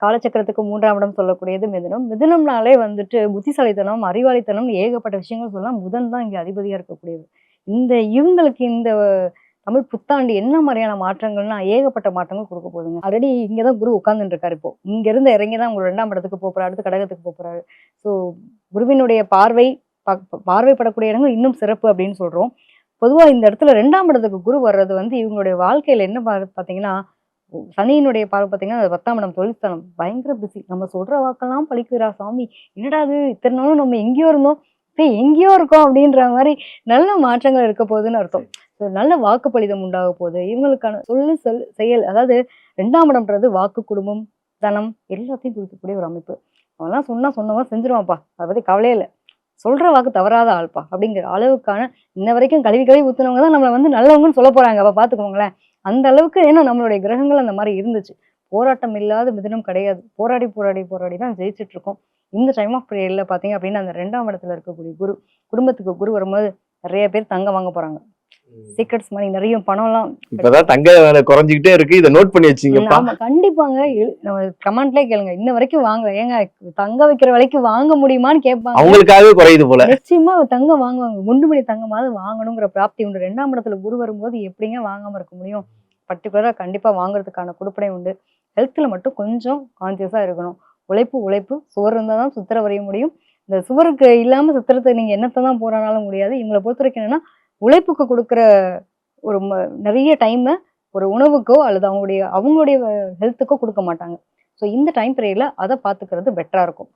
காலச்சக்கரத்துக்கு 3ஆம் இடம் சொல்லக்கூடியது மிதுனம். மிதுனம்னாலே வந்துட்டு புத்திசாலித்தனம், அறிவாளித்தனம் ஏகப்பட்ட விஷயங்கள் சொல்லலாம். புதன் தான் இங்க அதிபதியா இருக்கக்கூடியது. இவங்களுக்கு இந்த தமிழ் புத்தாண்டு என்ன மாரியான மாற்றங்கள்னா, ஏகப்பட்ட மாற்றங்கள் குடுக்க போதுங்க. ஆல்ரெடி இங்க தான் குரு உட்கார்ந்துட்டு இருக்காரு இப்போ. இங்கருந்து இறங்கி தான் உங்க 2ஆம் இடத்துக்கு போறாரு. அடுத்து கடகத்துக்கு போறாரு. ஸோ குருவினுடைய பார்வைப்படக்கூடிய இடங்கள் இன்னும் சிறப்பு அப்படின்னு சொல்றோம். பொதுவா இந்த இடத்துல 2ஆம் இடத்துக்கு குரு வர்றது வந்து இவங்களுடைய வாழ்க்கையில என்ன பார்த்தீங்கன்னா, சனியினுடைய பார்வை பார்த்தீங்கன்னா, அது 10ஆம் இடம் தொழில் ஸ்தானம். பயங்கர பிஸி. நம்ம சொல்ற வாக்கெல்லாம் பலிக்குதுடா சாமி! என்னடா இது இத்தன நாளும் நம்ம எங்கேயோ இருந்தோம். இப்ப எங்கேயோ இருக்கோம் அப்படின்ற மாரி நல்ல மாற்றங்கள் இருக்க போகுதுன்னு அர்த்தம். ஸோ நல்ல வாக்கு பலிதம் உண்டாக போகுது. இவங்களுக்கான செயல் அதாவது 2ஆம் இடம்ன்றது வாக்கு, குடும்பம், தனம் எல்லாத்தையும் குறிக்கக்கூடிய ஒரு அமைப்பு. அவன்லாம் சொன்னா சொன்னவன் செஞ்சுருவான்ப்பா. அத பத்தி கவலையே இல்ல. சொல்ற வாக்கு தவறாத ஆள்ப்பா அப்படிங்கிற அளவுக்கான இன்ன வரைக்கும் கழுவி கழுவி ஊத்துனவங்க தான் நம்மள வந்து நல்லவங்கன்னு சொல்லப் போறாங்க. அப்ப பார்த்துக்கோங்களேன். அந்த அளவுக்கு ஏன்னா நம்மளுடைய கிரகங்கள் அந்த மாரி இருந்துச்சு. போராட்டம் இல்லாத மிதுனம் கிடையாது. போராடி, போராடி, போராடி தான் ஜெயிச்சுட்டு இருக்கோம். இந்த டைம் ஆஃப் பீரியட்ல பார்த்தீங்க அப்படின்னா, அந்த 2ஆம் இடத்துல இருக்கக்கூடிய குரு, குடும்பத்துக்கு குரு வரும்போது நெறைய பேர் தங்கம் வாங்க போறாங்க. சீக்ரெட்ஸ் மணி நெறைய பணம்லாம் இப்பதான் தங்க விலை குறைஞ்சுக்கிட்டே இருக்கு. இத நோட் பண்ணி வச்சீங்கப்பா. ஆமா கண்டிப்பாங்க. நம்ம கமெண்ட்லயே கேளுங்க. இன்ன வரைக்கும் வாங்கல. ஏங்க தங்க வைக்கிற விலைக்கு வாங்க முடியுமான்னு கேட்பாங்க. அவங்களுக்காகவே குறையுது போல. நிச்சயமா தங்கம் வாங்குவாங்க. குண்டுமணி தங்கமாவது வாங்கணுங்கிற பிராப்தி உண்டு. 2ஆம் இடத்துல குரு வரும்போது எப்படிங்க வாங்காம இருக்க முடியும்? பர்ட்டிகுலரா கண்டிப்பா வாங்குறதுக்கான குடுப்பினை உண்டு. ஹெல்த்ல மட்டும் கொஞ்சம் கான்ஷியஸா இருக்கணும். உழைப்பு, உழைப்பு. சுவர் இருந்தா தான் சுத்திர வரைய முடியும். இந்த சுவருக்கு இல்லாம சுத்திரத்த நீங்க என்னத்த தான் போராடினாலும் முடியாது. இவங்கள பொறுத்தவரைக்கும் என்னன்னா, உழைப்புக்கு குடுக்குற ஒரு நெறைய டைம ஒரு உணவுக்கோ அல்லது அவங்களுடைய அவங்களுடைய ஹெல்த்துக்கோ குடுக்க மாட்டாங்க. ஸோ இந்த டைம் பீரியட்ல அத பார்த்துக்கிறது பெட்டரா இருக்கும்.